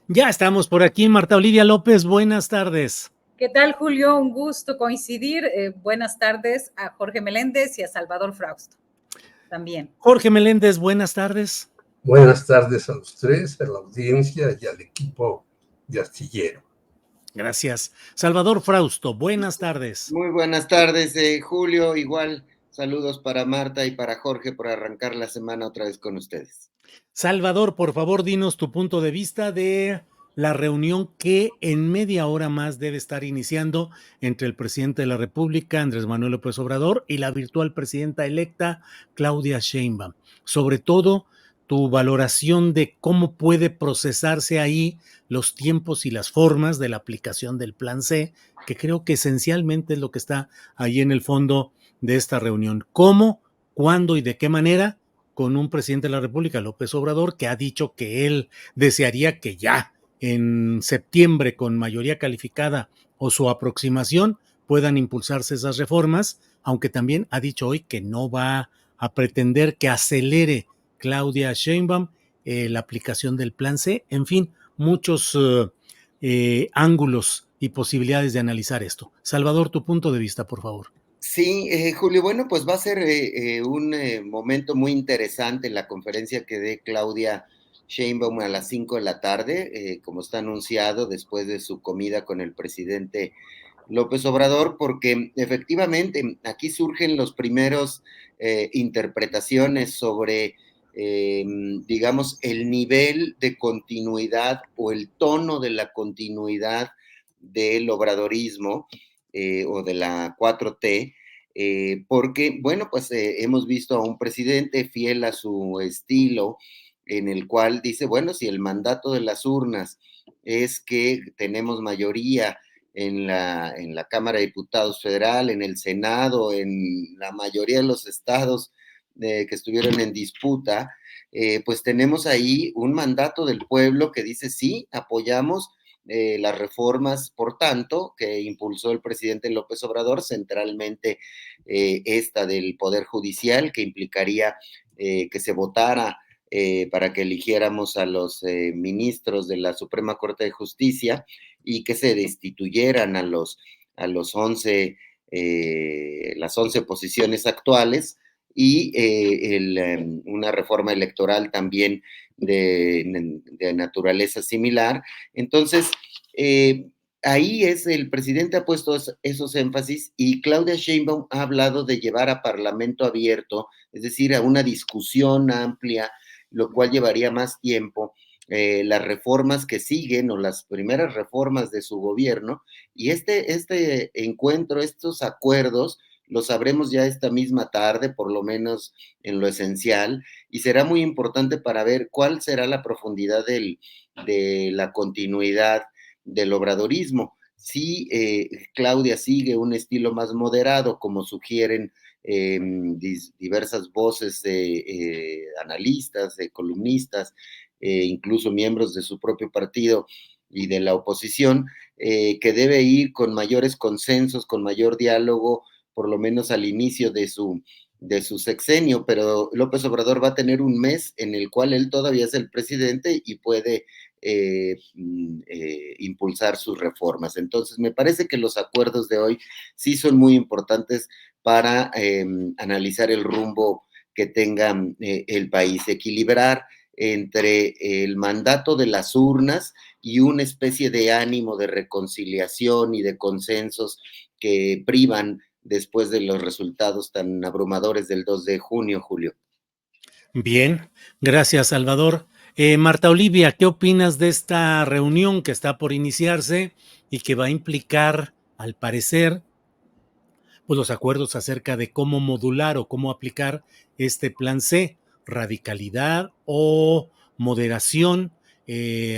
Ya estamos por aquí, Marta Olivia López, buenas tardes. ¿Qué tal, Julio? Un gusto coincidir. Buenas tardes a Jorge Meléndez y a Salvador Frausto también. Jorge Meléndez, buenas tardes. Buenas tardes a los tres, a la audiencia y al equipo de Astillero. Gracias. Salvador Frausto, buenas tardes. Muy buenas tardes, Julio. Igual, saludos para Marta y para Jorge por arrancar la semana otra vez con ustedes. Salvador, por favor, dinos tu punto de vista de la reunión que en media hora más debe estar iniciando entre el presidente de la República, Andrés Manuel López Obrador, y la virtual presidenta electa, Claudia Sheinbaum. Sobre todo, tu valoración de cómo puede procesarse ahí los tiempos y las formas de la aplicación del Plan C, que creo que esencialmente es lo que está ahí en el fondo de esta reunión. ¿Cómo, cuándo y de qué manera? Con un presidente de la República, López Obrador, que ha dicho que él desearía que ya en septiembre, con mayoría calificada o su aproximación, puedan impulsarse esas reformas, aunque también ha dicho hoy que no va a pretender que acelere Claudia Sheinbaum la aplicación del Plan C. En fin, muchos ángulos y posibilidades de analizar esto. Salvador, tu punto de vista, por favor. Sí, Julio, bueno, pues va a ser un momento muy interesante la conferencia que dé Claudia Sheinbaum a las 5 de la tarde, como está anunciado después de su comida con el presidente López Obrador, porque efectivamente aquí surgen los primeros interpretaciones sobre, digamos, el nivel de continuidad o el tono de la continuidad del obradorismo o de la 4T, porque, bueno, pues hemos visto a un presidente fiel a su estilo, en el cual dice, bueno, si el mandato de las urnas es que tenemos mayoría en la Cámara de Diputados Federal, en el Senado, en la mayoría de los estados que estuvieron en disputa, pues tenemos ahí un mandato del pueblo que dice, sí, apoyamos las reformas, por tanto, que impulsó el presidente López Obrador, centralmente esta del Poder Judicial, que implicaría que se votara para que eligiéramos a los ministros de la Suprema Corte de Justicia y que se destituyeran a los 11, las 11 posiciones actuales y una reforma electoral también de naturaleza similar. Entonces, ahí el presidente ha puesto esos énfasis y Claudia Sheinbaum ha hablado de llevar a parlamento abierto, es decir, a una discusión amplia, lo cual llevaría más tiempo, las reformas que siguen o las primeras reformas de su gobierno, y este encuentro, estos acuerdos, lo sabremos ya esta misma tarde, por lo menos en lo esencial, y será muy importante para ver cuál será la profundidad de la continuidad del obradorismo. Si Claudia sigue un estilo más moderado, como sugieren diversas voces de analistas, de columnistas, incluso miembros de su propio partido y de la oposición, que debe ir con mayores consensos, con mayor diálogo, por lo menos al inicio de su sexenio, pero López Obrador va a tener un mes en el cual él todavía es el presidente y puede impulsar sus reformas. Entonces, me parece que los acuerdos de hoy sí son muy importantes para analizar el rumbo que tenga el país, equilibrar entre el mandato de las urnas y una especie de ánimo de reconciliación y de consensos que privan después de los resultados tan abrumadores del 2 de junio, Julio. Bien, gracias, Salvador. Marta Olivia, ¿qué opinas de esta reunión que está por iniciarse y que va a implicar, al parecer, pues los acuerdos acerca de cómo modular o cómo aplicar este plan C, radicalidad o moderación,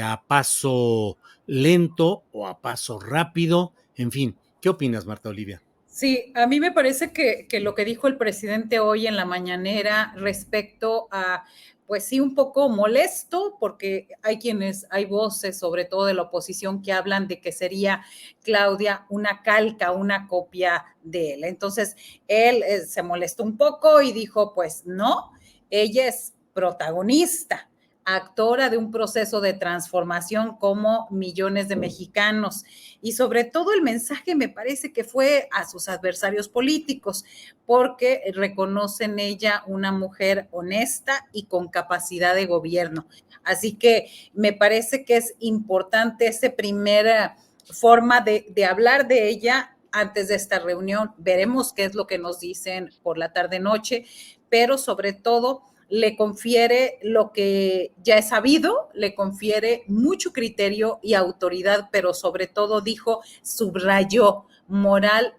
a paso lento o a paso rápido? En fin, ¿qué opinas, Marta Olivia? Sí, a mí me parece que lo que dijo el presidente hoy en la mañanera respecto a, pues sí, un poco molesto, porque hay voces, sobre todo de la oposición, que hablan de que sería Claudia una calca, una copia de él. Entonces, él se molestó un poco y dijo, pues no, ella es protagonista, actora de un proceso de transformación como millones de mexicanos. Y sobre todo el mensaje me parece que fue a sus adversarios políticos, porque reconocen ella una mujer honesta y con capacidad de gobierno. Así que me parece que es importante esa primera forma de hablar de ella antes de esta reunión. Veremos qué es lo que nos dicen por la tarde-noche, pero sobre todo le confiere lo que ya es sabido, le confiere mucho criterio y autoridad, pero sobre todo dijo, subrayó moral,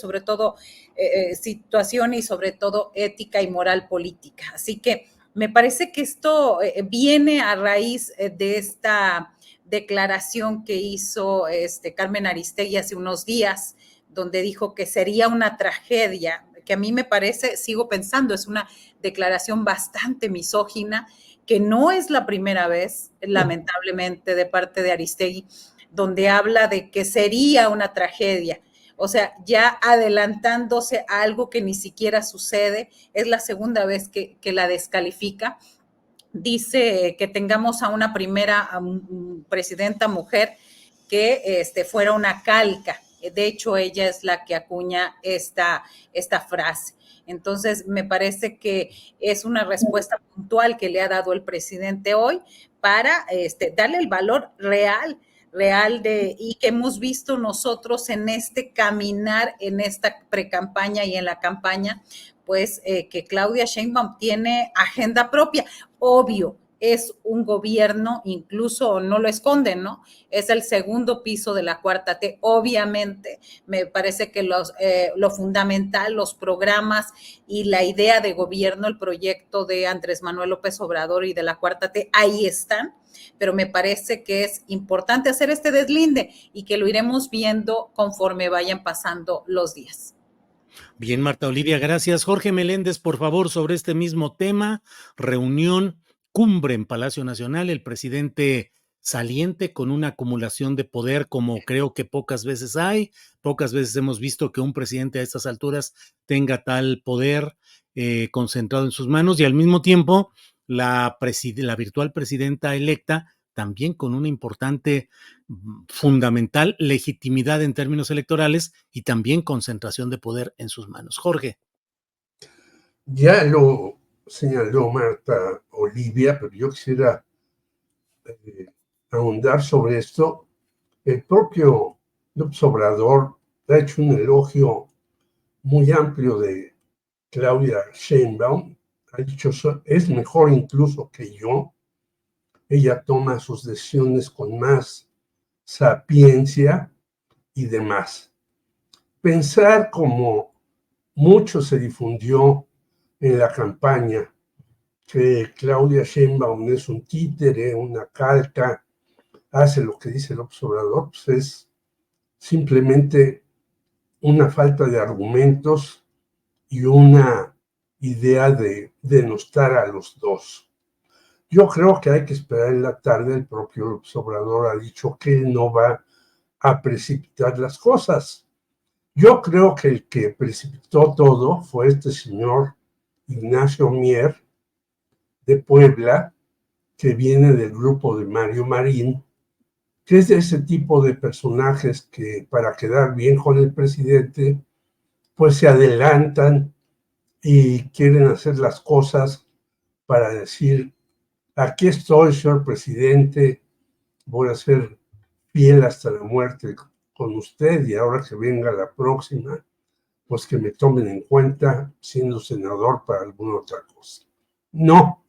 sobre todo situación y sobre todo ética y moral política. Así que me parece que esto viene a raíz de esta declaración que hizo Carmen Aristegui hace unos días, donde dijo que sería una tragedia, que a mí me parece, sigo pensando, es una declaración bastante misógina, que no es la primera vez, lamentablemente, de parte de Aristegui, donde habla de que sería una tragedia. O sea, ya adelantándose a algo que ni siquiera sucede, es la segunda vez que la descalifica. Dice que tengamos a una primera presidenta mujer que fuera una calca. De hecho, ella es la que acuña esta frase. Entonces, me parece que es una respuesta puntual que le ha dado el presidente hoy para darle el valor real y que hemos visto nosotros en este caminar, en esta precampaña y en la campaña, pues que Claudia Sheinbaum tiene agenda propia. Obvio, es un gobierno, incluso no lo esconden, ¿no? Es el segundo piso de la cuarta T. Obviamente, me parece que lo fundamental, los programas y la idea de gobierno, el proyecto de Andrés Manuel López Obrador y de la cuarta T, ahí están, pero me parece que es importante hacer este deslinde y que lo iremos viendo conforme vayan pasando los días. Bien, Marta Olivia, gracias. Jorge Meléndez, por favor, sobre este mismo tema, reunión, cumbre en Palacio Nacional, el presidente saliente con una acumulación de poder como creo que pocas veces hay, pocas veces hemos visto que un presidente a estas alturas tenga tal poder concentrado en sus manos y al mismo tiempo la virtual presidenta electa también con una importante, fundamental legitimidad en términos electorales y también concentración de poder en sus manos. Jorge. Ya lo señaló Marta Olivia, pero yo quisiera ahondar sobre esto. El propio López Obrador ha hecho un elogio muy amplio de Claudia Sheinbaum. Ha dicho, es mejor incluso que yo. Ella toma sus decisiones con más sapiencia y demás. Pensar como mucho se difundió en la campaña que Claudia Sheinbaum es un títere, una calca, hace lo que dice el observador, pues es simplemente una falta de argumentos y una idea de denostar a los dos. Yo creo que hay que esperar en la tarde. El propio observador ha dicho que él no va a precipitar las cosas. Yo creo que el que precipitó todo fue este señor Ignacio Mier de Puebla, que viene del grupo de Mario Marín, que es de ese tipo de personajes que para quedar bien con el presidente, pues se adelantan y quieren hacer las cosas para decir, aquí estoy, señor presidente, voy a ser fiel hasta la muerte con usted y ahora que venga la próxima, pues que me tomen en cuenta siendo senador para alguna otra cosa. No.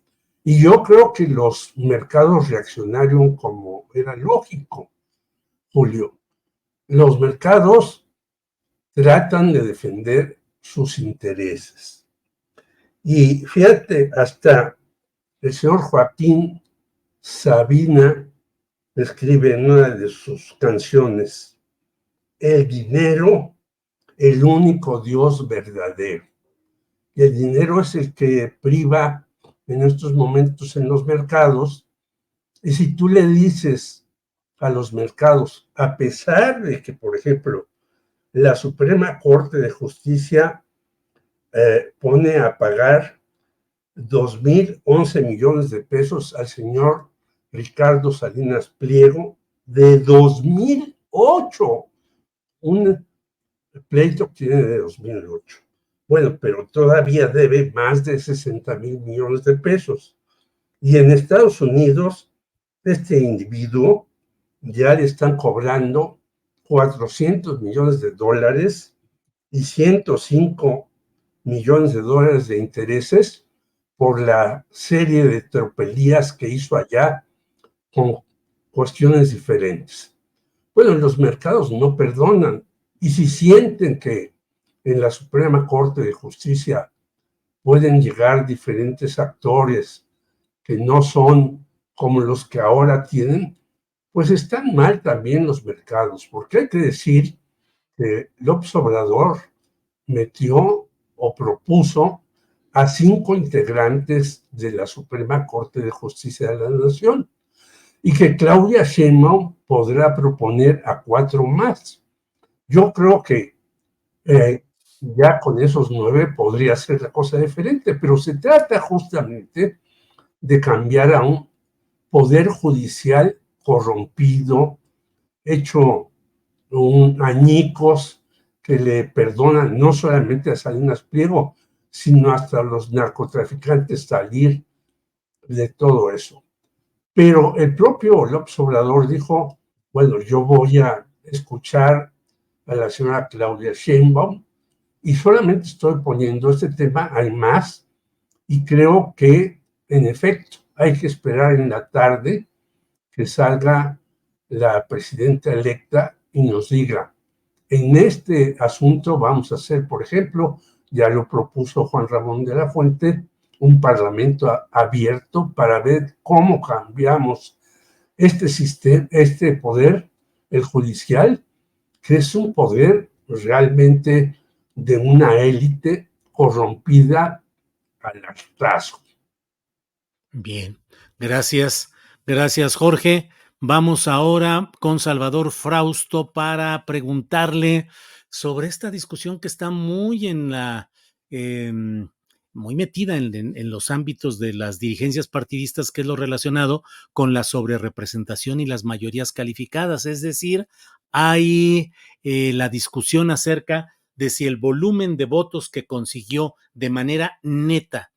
Y yo creo que los mercados reaccionaron como era lógico, Julio. Los mercados tratan de defender sus intereses. Y fíjate, hasta el señor Joaquín Sabina escribe en una de sus canciones, el dinero, el único Dios verdadero. Y el dinero es el que priva en estos momentos en los mercados. Y si tú le dices a los mercados, a pesar de que, por ejemplo, la Suprema Corte de Justicia pone a pagar 2,011 millones de pesos al señor Ricardo Salinas Pliego de 2008, un pleito que tiene de 2008. Bueno, pero todavía debe más de 60,000 millones de pesos. Y en Estados Unidos, este individuo ya le están cobrando 400 millones de dólares y 105 millones de dólares de intereses por la serie de tropelías que hizo allá con cuestiones diferentes. Bueno, los mercados no perdonan, y si sienten que en la Suprema Corte de Justicia pueden llegar diferentes actores que no son como los que ahora tienen, pues están mal también los mercados, porque hay que decir que López Obrador metió o propuso a 5 integrantes de la Suprema Corte de Justicia de la Nación, y que Claudia Sheinbaum podrá proponer a 4 más. Yo creo que ya con esos 9 podría ser la cosa diferente, pero se trata justamente de cambiar a un poder judicial corrompido, hecho añicos, que le perdonan no solamente a Salinas Pliego, sino hasta a los narcotraficantes salir de todo eso. Pero el propio López Obrador dijo, bueno, yo voy a escuchar a la señora Claudia Sheinbaum y solamente estoy poniendo este tema, hay más, y creo que en efecto hay que esperar en la tarde que salga la presidenta electa y nos diga, en este asunto vamos a hacer, por ejemplo, ya lo propuso Juan Ramón de la Fuente, un parlamento abierto para ver cómo cambiamos este sistema, este poder, el judicial, que es un poder realmente de una élite corrompida al hartazgo. Bien, gracias, gracias Jorge. Vamos ahora con Salvador Frausto para preguntarle sobre esta discusión que está muy en la, muy metida en los ámbitos de las dirigencias partidistas, que es lo relacionado con la sobrerepresentación y las mayorías calificadas. Es decir, hay la discusión acerca de si el volumen de votos que consiguió de manera neta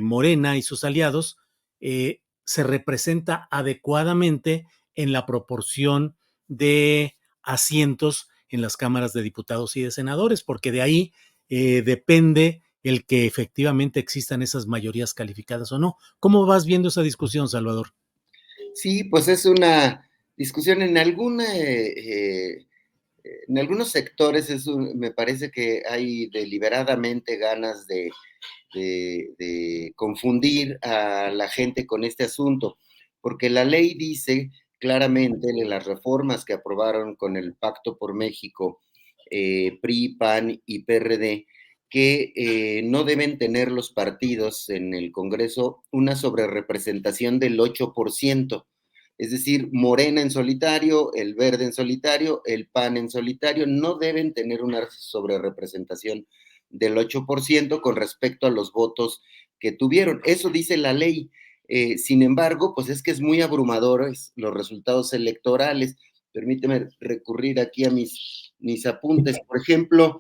Morena y sus aliados se representa adecuadamente en la proporción de asientos en las cámaras de diputados y de senadores, porque de ahí depende el que efectivamente existan esas mayorías calificadas o no. ¿Cómo vas viendo esa discusión, Salvador? Sí, pues es una discusión en algunos sectores, me parece que hay deliberadamente ganas de confundir a la gente con este asunto, porque la ley dice claramente en las reformas que aprobaron con el Pacto por México, PRI, PAN y PRD, que no deben tener los partidos en el Congreso una sobrerepresentación del 8%. Es decir, Morena en solitario, el Verde en solitario, el PAN en solitario, no deben tener una sobrerepresentación del 8% con respecto a los votos que tuvieron. Eso dice la ley. Sin embargo, pues es que es muy abrumador los resultados electorales. Permíteme recurrir aquí a mis apuntes. Por ejemplo...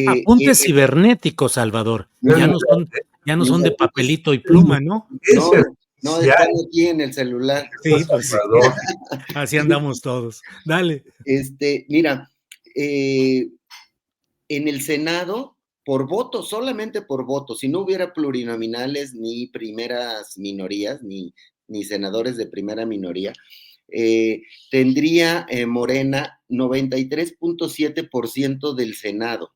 apuntes cibernéticos, Salvador. Ya no son de papelito y pluma, ¿no? No, están aquí en el celular. Sí, pues sí. Así andamos todos. Dale. Mira, en el Senado, por voto, solamente por voto, si no hubiera plurinominales ni primeras minorías, ni senadores de primera minoría, tendría Morena 93.7% del Senado.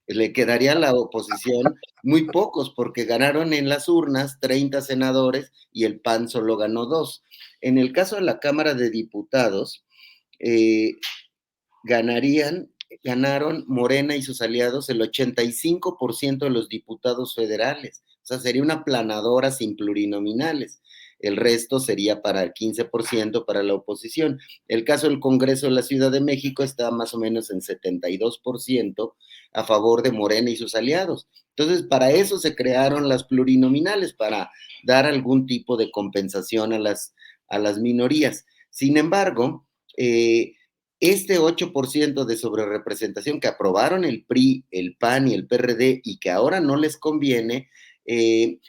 Le quedaría a la oposición muy pocos, porque ganaron en las urnas 30 senadores y el PAN solo ganó 2. En el caso de la Cámara de Diputados, ganaron Morena y sus aliados el 85% de los diputados federales. O sea, sería una planadora sin plurinominales. el resto sería para el 15% para la oposición. El caso del Congreso de la Ciudad de México está más o menos en 72% a favor de Morena y sus aliados. Entonces, para eso se crearon las plurinominales, para dar algún tipo de compensación a las minorías. Sin embargo, este 8% de sobrerepresentación que aprobaron el PRI, el PAN y el PRD y que ahora no les conviene,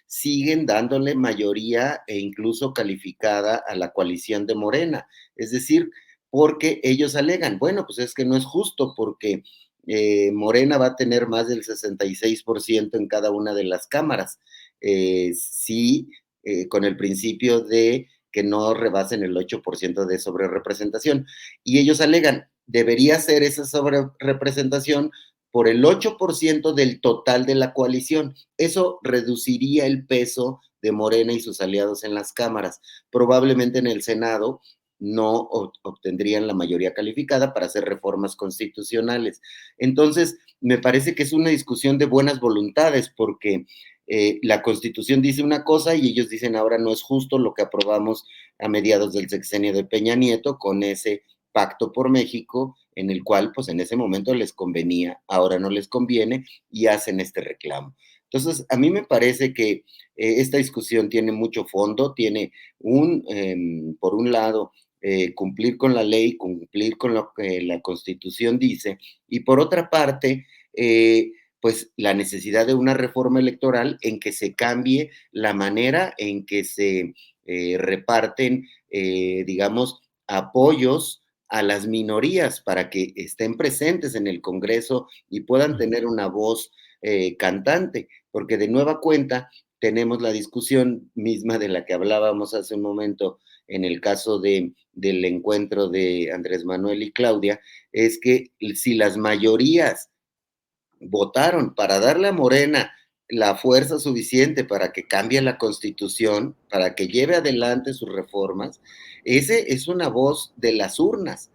siguen dándole mayoría e incluso calificada a la coalición de Morena. Es decir, porque ellos alegan, bueno, pues es que no es justo porque Morena va a tener más del 66% en cada una de las cámaras, sí, con el principio de que no rebasen el 8% de sobrerepresentación. Y ellos alegan, debería ser esa sobrerepresentación por el 8% del total de la coalición. Eso reduciría el peso de Morena y sus aliados en las cámaras. Probablemente en el Senado no obtendrían la mayoría calificada para hacer reformas constitucionales. Entonces, me parece que es una discusión de buenas voluntades, porque la Constitución dice una cosa y ellos dicen ahora no es justo lo que aprobamos a mediados del sexenio de Peña Nieto con ese pacto por México, en el cual pues en ese momento les convenía, ahora no les conviene y hacen este reclamo. Entonces, a mí me parece que esta discusión tiene mucho fondo, tiene por un lado, cumplir con la ley, cumplir con lo que la Constitución dice, y por otra parte, pues la necesidad de una reforma electoral en que se cambie la manera en que se reparten, digamos, apoyos a las minorías para que estén presentes en el Congreso y puedan tener una voz cantante, porque de nueva cuenta tenemos la discusión misma de la que hablábamos hace un momento en el caso del encuentro de Andrés Manuel y Claudia, es que si las mayorías votaron para darle a Morena la fuerza suficiente para que cambie la Constitución, para que lleve adelante sus reformas, ese es una voz de las urnas.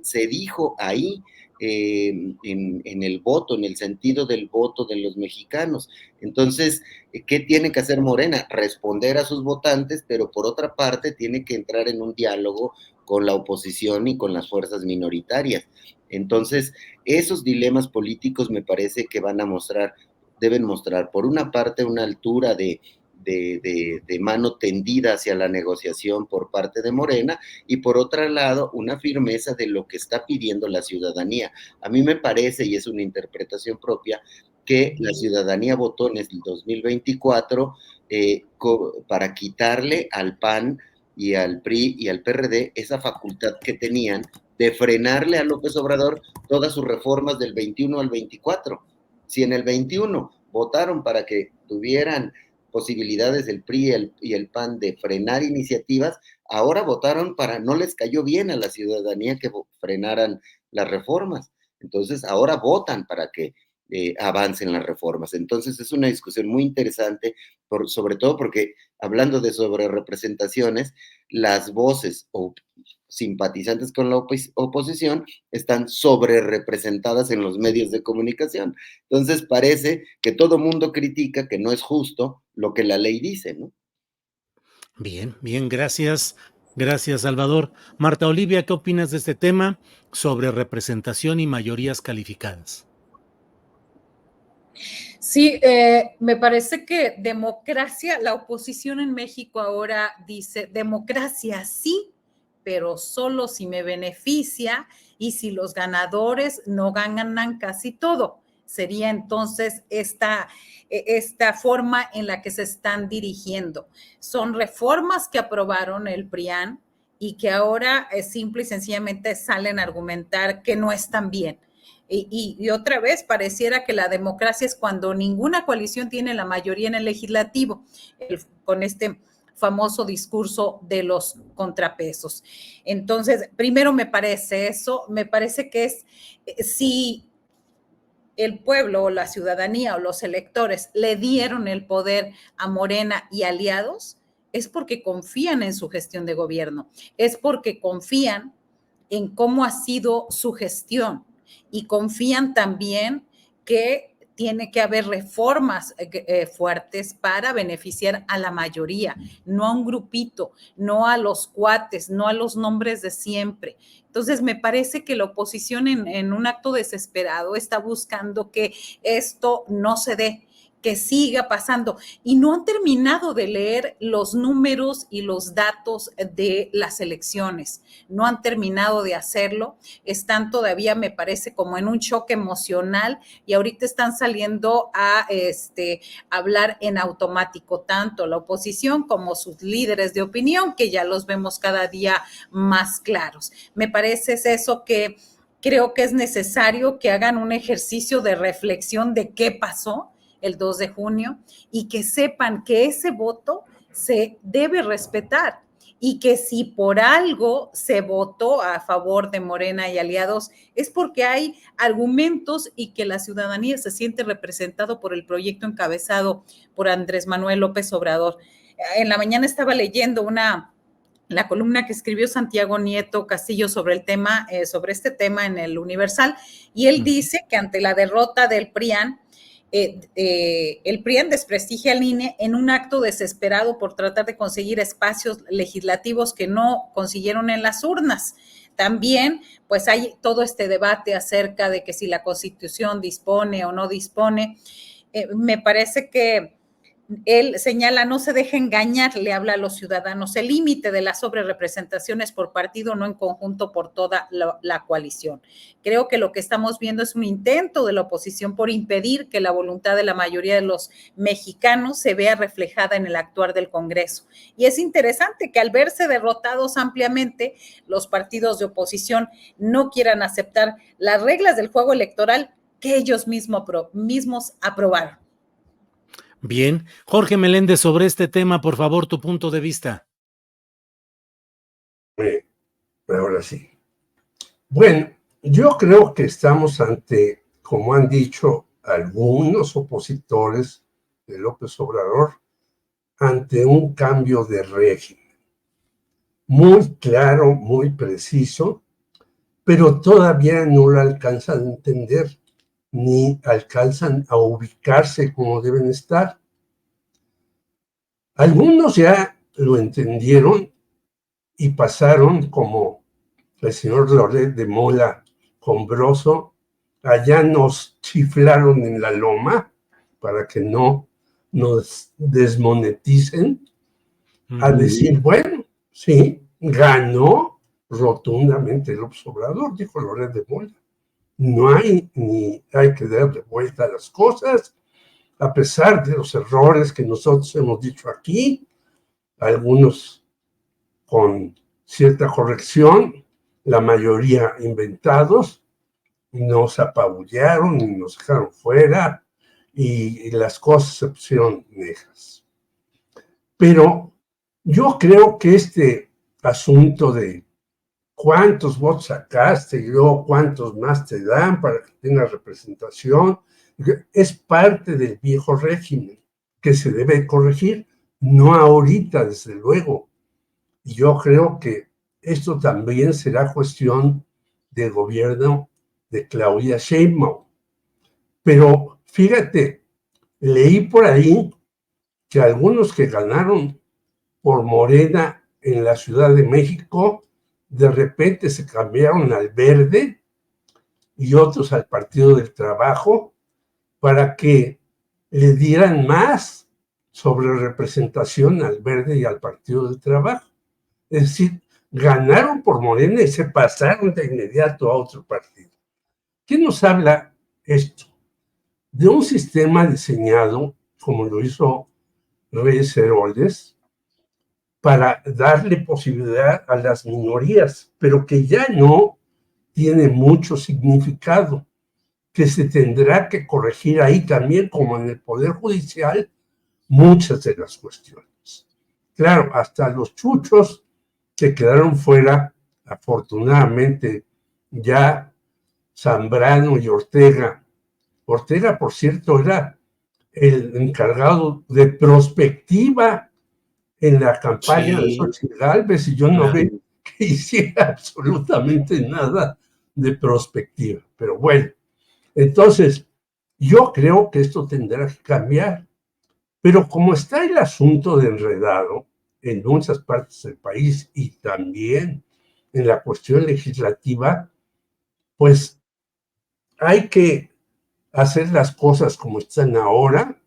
Se dijo ahí en el voto, en el sentido del voto de los mexicanos. Entonces, ¿qué tiene que hacer Morena? Responder a sus votantes, pero por otra parte tiene que entrar en un diálogo con la oposición y con las fuerzas minoritarias. Entonces, esos dilemas políticos me parece que deben mostrar, por una parte, una altura de mano tendida hacia la negociación por parte de Morena y por otro lado, una firmeza de lo que está pidiendo la ciudadanía. A mí me parece, y es una interpretación propia, que la ciudadanía votó en el 2024 para quitarle al PAN y al PRI y al PRD esa facultad que tenían de frenarle a López Obrador todas sus reformas del 21 al 24. Si en el 21 votaron para que tuvieran posibilidades del PRI y el PAN de frenar iniciativas, ahora votaron no les cayó bien a la ciudadanía que frenaran las reformas. Entonces, ahora votan para que avancen las reformas. Entonces, es una discusión muy interesante, sobre todo porque, hablando de sobrerepresentaciones, las voces o simpatizantes con la oposición están sobrerepresentadas en los medios de comunicación. Entonces parece que todo mundo critica que no es justo lo que la ley dice, ¿no? Bien, bien, gracias. Gracias, Salvador. Marta Olivia, ¿qué opinas de este tema sobre representación y mayorías calificadas? Sí, me parece que democracia, la oposición en México ahora dice democracia sí, pero solo si me beneficia y si los ganadores no ganan casi todo. Sería entonces esta forma en la que se están dirigiendo. Son reformas que aprobaron el PRIAN y que ahora simple y sencillamente salen a argumentar que no están bien. Y otra vez pareciera que la democracia es cuando ninguna coalición tiene la mayoría en el legislativo, con este famoso discurso de los contrapesos. Entonces, primero me parece eso, me parece que es si el pueblo o la ciudadanía o los electores le dieron el poder a Morena y aliados, es porque confían en su gestión de gobierno, es porque confían en cómo ha sido su gestión y confían también que tiene que haber reformas fuertes para beneficiar a la mayoría, no a un grupito, no a los cuates, no a los nombres de siempre. Entonces, me parece que la oposición en un acto desesperado está buscando que esto no se dé, que siga pasando, y no han terminado de leer los números y los datos de las elecciones, no han terminado de hacerlo, están todavía, me parece, como en un choque emocional, y ahorita están saliendo a hablar en automático, tanto la oposición como sus líderes de opinión, que ya los vemos cada día más claros. Me parece eso que creo que es necesario que hagan un ejercicio de reflexión de qué pasó el 2 de junio y que sepan que ese voto se debe respetar y que si por algo se votó a favor de Morena y aliados es porque hay argumentos y que la ciudadanía se siente representado por el proyecto encabezado por Andrés Manuel López Obrador. En la mañana estaba leyendo la columna que escribió Santiago Nieto Castillo sobre el tema, sobre este tema en el Universal, y él dice que ante la derrota del PRIAN, el PRIAN desprestigia al INE en un acto desesperado por tratar de conseguir espacios legislativos que no consiguieron en las urnas. También, pues hay todo este debate acerca de que si la Constitución dispone o no dispone. Me parece que él señala, no se deje engañar, le habla a los ciudadanos, el límite de las sobrerepresentaciones por partido, no en conjunto por toda la coalición. Creo que lo que estamos viendo es un intento de la oposición por impedir que la voluntad de la mayoría de los mexicanos se vea reflejada en el actuar del Congreso. Y es interesante que al verse derrotados ampliamente, los partidos de oposición no quieran aceptar las reglas del juego electoral que ellos mismos aprobaron. Bien. Jorge Meléndez, sobre este tema, por favor, tu punto de vista. Ahora sí. Bueno, yo creo que estamos ante, como han dicho algunos opositores de López Obrador, ante un cambio de régimen. Muy claro, muy preciso, pero todavía no lo alcanzan a entender, ni alcanzan a ubicarse como deben estar. Algunos ya lo entendieron y pasaron como el señor Loret de Mola con Broso, allá nos chiflaron en la loma para que no nos desmoneticen, a decir, bueno, sí, ganó rotundamente López Obrador, dijo Loret de Mola. No hay que darle vuelta a las cosas, a pesar de los errores que nosotros hemos dicho aquí, algunos con cierta corrección, la mayoría inventados, nos apabullaron y nos dejaron fuera y las cosas se pusieron negras. Pero yo creo que este asunto de cuántos votos sacaste y luego cuántos más te dan para que tengas representación, es parte del viejo régimen que se debe corregir, no ahorita, desde luego. Y yo creo que esto también será cuestión del gobierno de Claudia Sheinbaum. Pero fíjate, leí por ahí que algunos que ganaron por Morena en la Ciudad de México, de repente se cambiaron al Verde y otros al Partido del Trabajo para que le dieran más sobre representación al Verde y al Partido del Trabajo. Es decir, ganaron por Morena y se pasaron de inmediato a otro partido. ¿Qué nos habla esto? De un sistema diseñado, como lo hizo Reyes Heroles, para darle posibilidad a las minorías, pero que ya no tiene mucho significado, que se tendrá que corregir ahí también, como en el Poder Judicial, muchas de las cuestiones. Claro, hasta los chuchos que quedaron fuera, afortunadamente, ya Zambrano y Ortega. Ortega, por cierto, era el encargado de prospectiva en la campaña de Xochitl Gálvez, y yo no veo que hiciera absolutamente nada de prospectiva. Pero bueno, entonces, Yo creo que esto tendrá que cambiar, pero como está el asunto de enredado en muchas partes del país y también en la cuestión legislativa, pues hay que hacer las cosas como están ahora,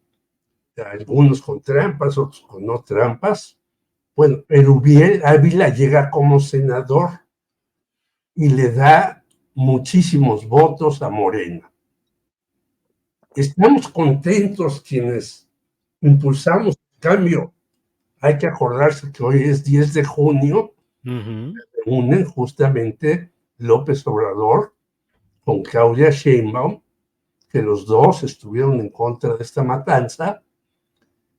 algunos con trampas, otros con no trampas. Bueno, Erubiel Ávila llega como senador y le da muchísimos votos a Morena. Estamos contentos quienes impulsamos el cambio. Hay que acordarse que hoy es 10 de junio, se unen justamente López Obrador con Claudia Sheinbaum, que los dos estuvieron en contra de esta matanza.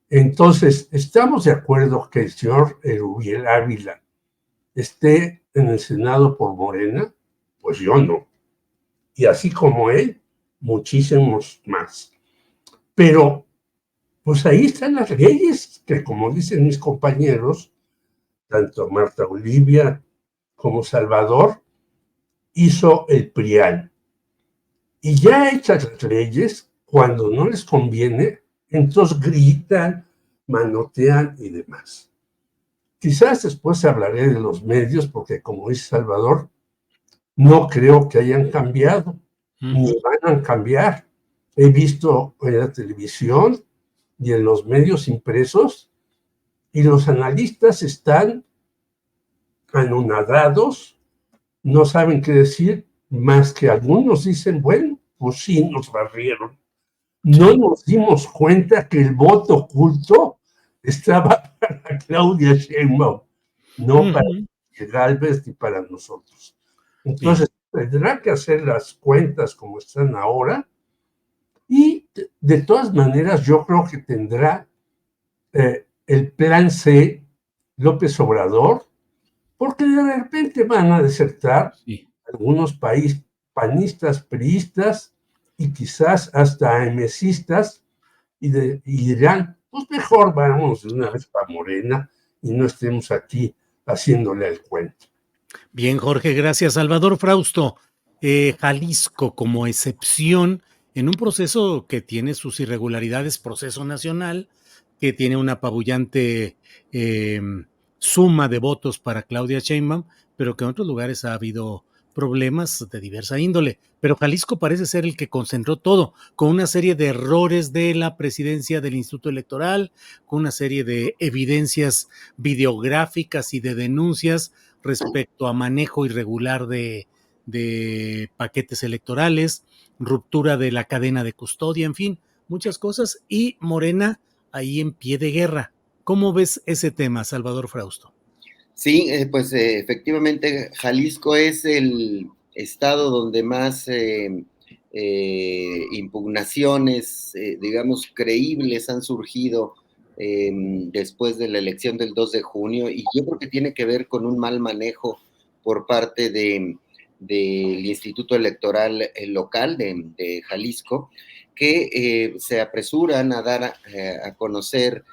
Entonces, ¿estamos de acuerdo que el señor Erubiel Ávila esté en el Senado por Morena? Pues yo no. Y así como él, muchísimos más. Pero, pues ahí están las leyes que, como dicen mis compañeros, tanto Marta Olivia como Salvador, hizo el PRIAN. Y ya hechas las leyes, cuando no les conviene, entonces gritan, manotean y demás. Quizás después hablaré de los medios, porque como dice Salvador, no creo que hayan cambiado, ni van a cambiar. He visto en la televisión y en los medios impresos, y los analistas están anonadados, no saben qué decir, más que algunos dicen, bueno, pues sí, nos barrieron. No nos dimos cuenta que el voto oculto estaba para Claudia Sheinbaum, no para Gálvez ni para nosotros. Entonces, tendrá que hacer las cuentas como están ahora y de todas maneras yo creo que tendrá el plan C López Obrador, porque de repente van a desertar algunos países panistas, priistas y quizás hasta amesistas y dirán, pues mejor vamos de una vez para Morena y no estemos aquí haciéndole el cuento. Bien, Jorge, gracias. Salvador Frausto, Jalisco como excepción en un proceso que tiene sus irregularidades, proceso nacional, que tiene una apabullante suma de votos para Claudia Sheinbaum, pero que en otros lugares ha habido problemas de diversa índole. Pero Jalisco parece ser el que concentró todo, con una serie de errores de la presidencia del Instituto Electoral, con una serie de evidencias videográficas y de denuncias respecto a manejo irregular de paquetes electorales, ruptura de la cadena de custodia, en fin, muchas cosas, y Morena ahí en pie de guerra. ¿Cómo ves ese tema, Salvador Frausto? Sí, pues efectivamente Jalisco es el estado donde más impugnaciones, digamos, creíbles han surgido después de la elección del 2 de junio, y yo creo que tiene que ver con un mal manejo por parte del Instituto Electoral local de Jalisco, que se apresuran a dar a conocer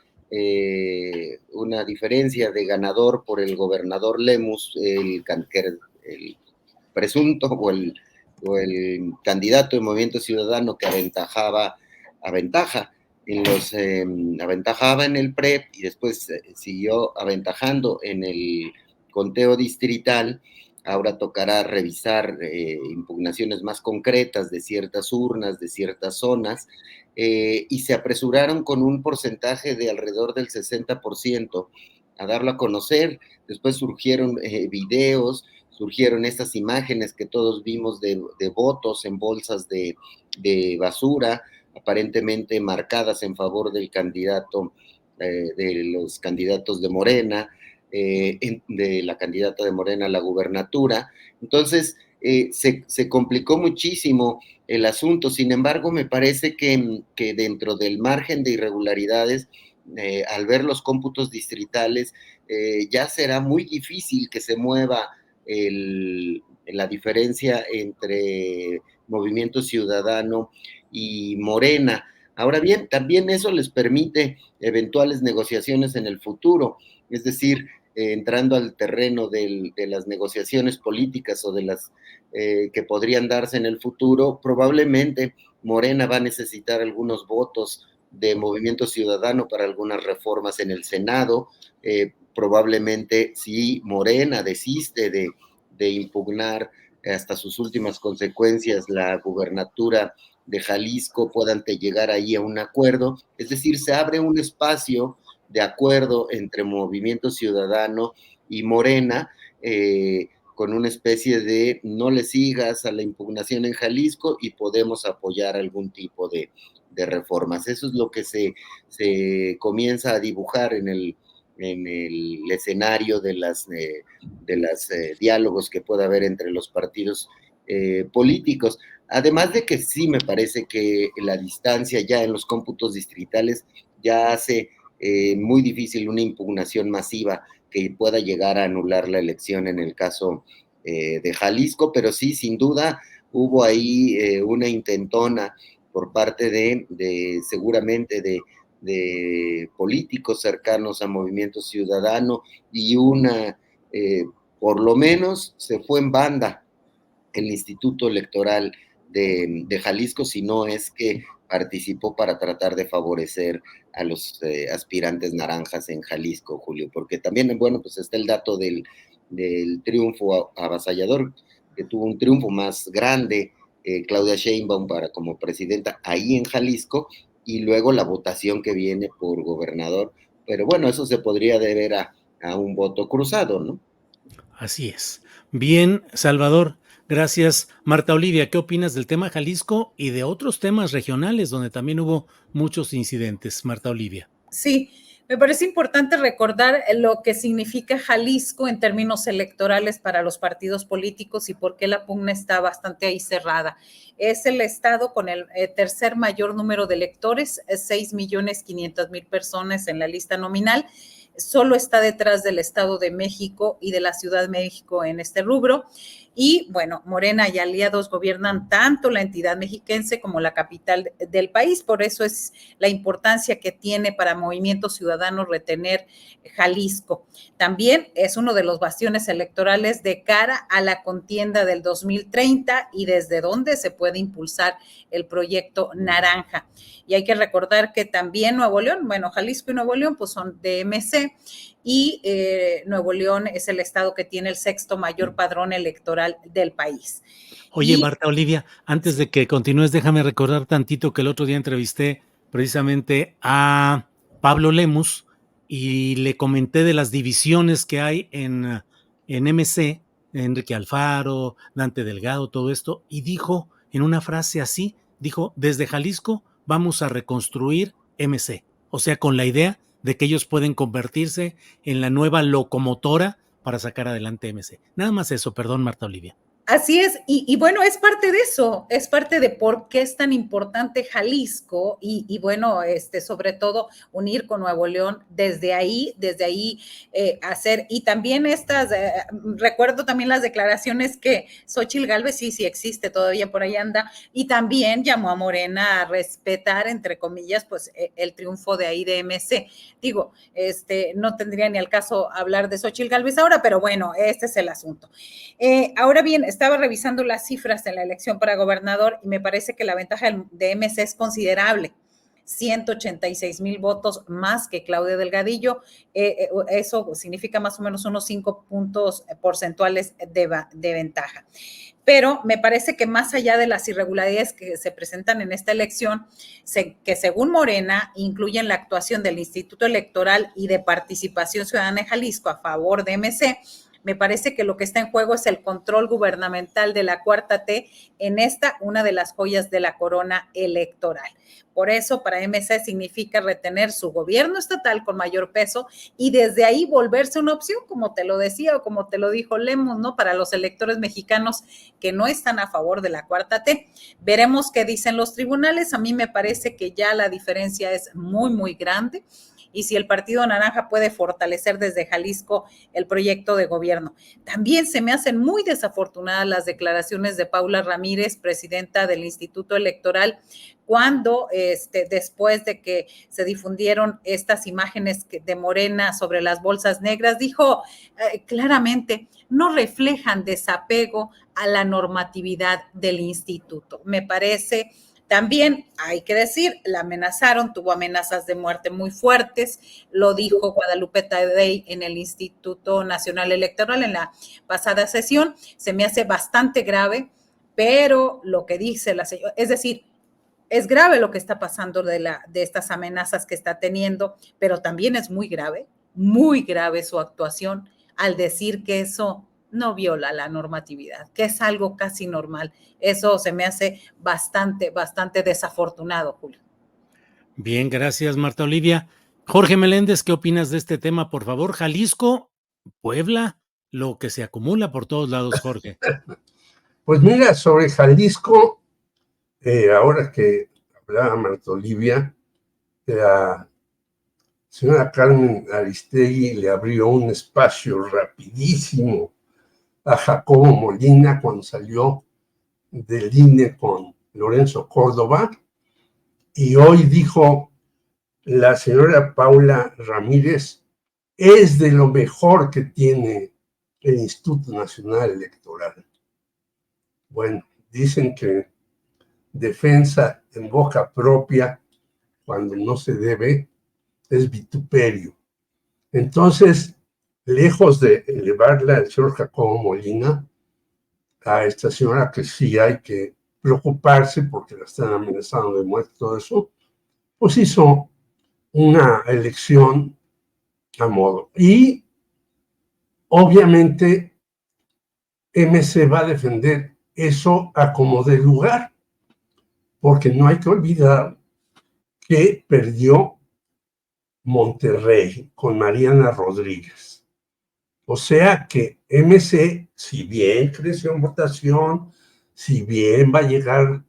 una diferencia de ganador por el gobernador Lemus, el presunto o el candidato del Movimiento Ciudadano que aventajaba en el PREP y después siguió aventajando en el conteo distrital. Ahora tocará revisar impugnaciones más concretas de ciertas urnas, de ciertas zonas, y se apresuraron con un porcentaje de alrededor del 60% a darlo a conocer. Después surgieron videos, surgieron estas imágenes que todos vimos de votos en bolsas de basura, aparentemente marcadas en favor del candidato, de los candidatos de Morena, de la candidata de Morena a la gubernatura. Entonces, se complicó muchísimo el asunto. Sin embargo, me parece que dentro del margen de irregularidades, al ver los cómputos distritales, ya será muy difícil que se mueva la diferencia entre Movimiento Ciudadano y Morena. Ahora bien, también eso les permite eventuales negociaciones en el futuro, es decir, entrando al terreno de las negociaciones políticas o de las que podrían darse en el futuro, probablemente Morena va a necesitar algunos votos de Movimiento Ciudadano para algunas reformas en el Senado. Probablemente si Morena desiste de impugnar hasta sus últimas consecuencias la gubernatura de Jalisco, puedan llegar ahí a un acuerdo. Es decir, se abre un espacio de acuerdo entre Movimiento Ciudadano y Morena, con una especie de no le sigas a la impugnación en Jalisco y podemos apoyar algún tipo de reformas. Eso es lo que se comienza a dibujar en el escenario de las diálogos que pueda haber entre los partidos políticos. Además de que sí me parece que la distancia ya en los cómputos distritales ya hace muy difícil una impugnación masiva que pueda llegar a anular la elección en el caso de Jalisco, pero sí, sin duda, hubo ahí una intentona por parte seguramente de políticos cercanos a Movimiento Ciudadano y por lo menos se fue en banda el Instituto Electoral de Jalisco, si no es que participó para tratar de favorecer a los aspirantes naranjas en Jalisco, Julio, porque también, bueno, pues está el dato del triunfo avasallador, que tuvo un triunfo más grande Claudia Sheinbaum como presidenta ahí en Jalisco, y luego la votación que viene por gobernador, pero bueno, eso se podría deber a un voto cruzado, ¿no? Así es. Bien, Salvador, gracias. Marta Olivia, ¿qué opinas del tema Jalisco y de otros temas regionales donde también hubo muchos incidentes? Marta Olivia. Sí, me parece importante recordar lo que significa Jalisco en términos electorales para los partidos políticos y por qué la pugna está bastante ahí cerrada. Es el estado con el tercer mayor número de electores, 6.500.000 personas en la lista nominal. Solo está detrás del Estado de México y de la Ciudad de México en este rubro. Y bueno, Morena y aliados gobiernan tanto la entidad mexiquense como la capital del país. Por eso es la importancia que tiene para Movimiento Ciudadano retener Jalisco. También es uno de los bastiones electorales de cara a la contienda del 2030 y desde donde se puede impulsar el proyecto Naranja. Y hay que recordar que también Nuevo León, bueno, Jalisco y Nuevo León pues son de MC, y Nuevo León es el estado que tiene el sexto mayor padrón electoral del país. Oye, Marta Olivia, antes de que continúes, déjame recordar tantito que el otro día entrevisté precisamente a Pablo Lemus y le comenté de las divisiones que hay en MC, Enrique Alfaro, Dante Delgado, todo esto, y dijo en una frase así, dijo, desde Jalisco vamos a reconstruir MC, o sea, con la idea de que ellos pueden convertirse en la nueva locomotora para sacar adelante MC. Nada más eso, perdón, Marta Olivia. Así es, y bueno, es parte de eso, es parte de por qué es tan importante Jalisco y bueno, sobre todo unir con Nuevo León desde ahí hacer, y también recuerdo también las declaraciones que Xóchitl Gálvez, sí existe, todavía por ahí anda, y también llamó a Morena a respetar, entre comillas, pues el triunfo de ahí de MC. Digo, no tendría ni al caso hablar de Xóchitl Gálvez ahora, pero bueno, este es el asunto. Ahora bien, estaba revisando las cifras de la elección para gobernador y me parece que la ventaja de MC es considerable. 186,000 votos más que Claudia Delgadillo. Eso significa más o menos unos 5 puntos porcentuales de ventaja. Pero me parece que más allá de las irregularidades que se presentan en esta elección, que según Morena incluyen la actuación del Instituto Electoral y de Participación Ciudadana de Jalisco a favor de MC, me parece que lo que está en juego es el control gubernamental de la Cuarta T en una de las joyas de la corona electoral. Por eso, para MC significa retener su gobierno estatal con mayor peso y desde ahí volverse una opción, como te lo decía o como te lo dijo Lemus, ¿no? Para los electores mexicanos que no están a favor de la Cuarta T. Veremos qué dicen los tribunales. A mí me parece que ya la diferencia es muy, muy grande. Y si el Partido Naranja puede fortalecer desde Jalisco el proyecto de gobierno. También se me hacen muy desafortunadas las declaraciones de Paula Ramírez, presidenta del Instituto Electoral, cuando después de que se difundieron estas imágenes de Morena sobre las bolsas negras, dijo claramente, no reflejan desapego a la normatividad del instituto. Me parece También hay que decir, la amenazaron, tuvo amenazas de muerte muy fuertes, lo dijo Guadalupe Tadei en el Instituto Nacional Electoral en la pasada sesión. Se me hace bastante grave, pero lo que dice la señora, es decir, es grave lo que está pasando de estas amenazas que está teniendo, pero también es muy grave su actuación al decir que eso no viola la normatividad, que es algo casi normal. Eso se me hace bastante desafortunado, Julio. Bien, gracias, Marta Olivia. Jorge Meléndez, ¿qué opinas de este tema, por favor? Jalisco, Puebla, lo que se acumula por todos lados, Jorge. Pues mira, sobre Jalisco, ahora que hablaba Marta Olivia, la señora Carmen Aristegui le abrió un espacio rapidísimo a Jacobo Molina cuando salió del INE con Lorenzo Córdoba, y hoy dijo la señora Paula Ramírez, es de lo mejor que tiene el Instituto Nacional Electoral. Bueno, dicen que defensa en boca propia cuando no se debe es vituperio. Entonces, lejos de elevarla al señor Jacobo Molina, a esta señora que sí hay que preocuparse porque la están amenazando de muerte, todo eso, pues hizo una elección a modo. Y obviamente MC va a defender eso a como de lugar, porque no hay que olvidar que perdió Monterrey con Mariana Rodríguez. O sea que MC, si bien creció en votación, si bien va a llegar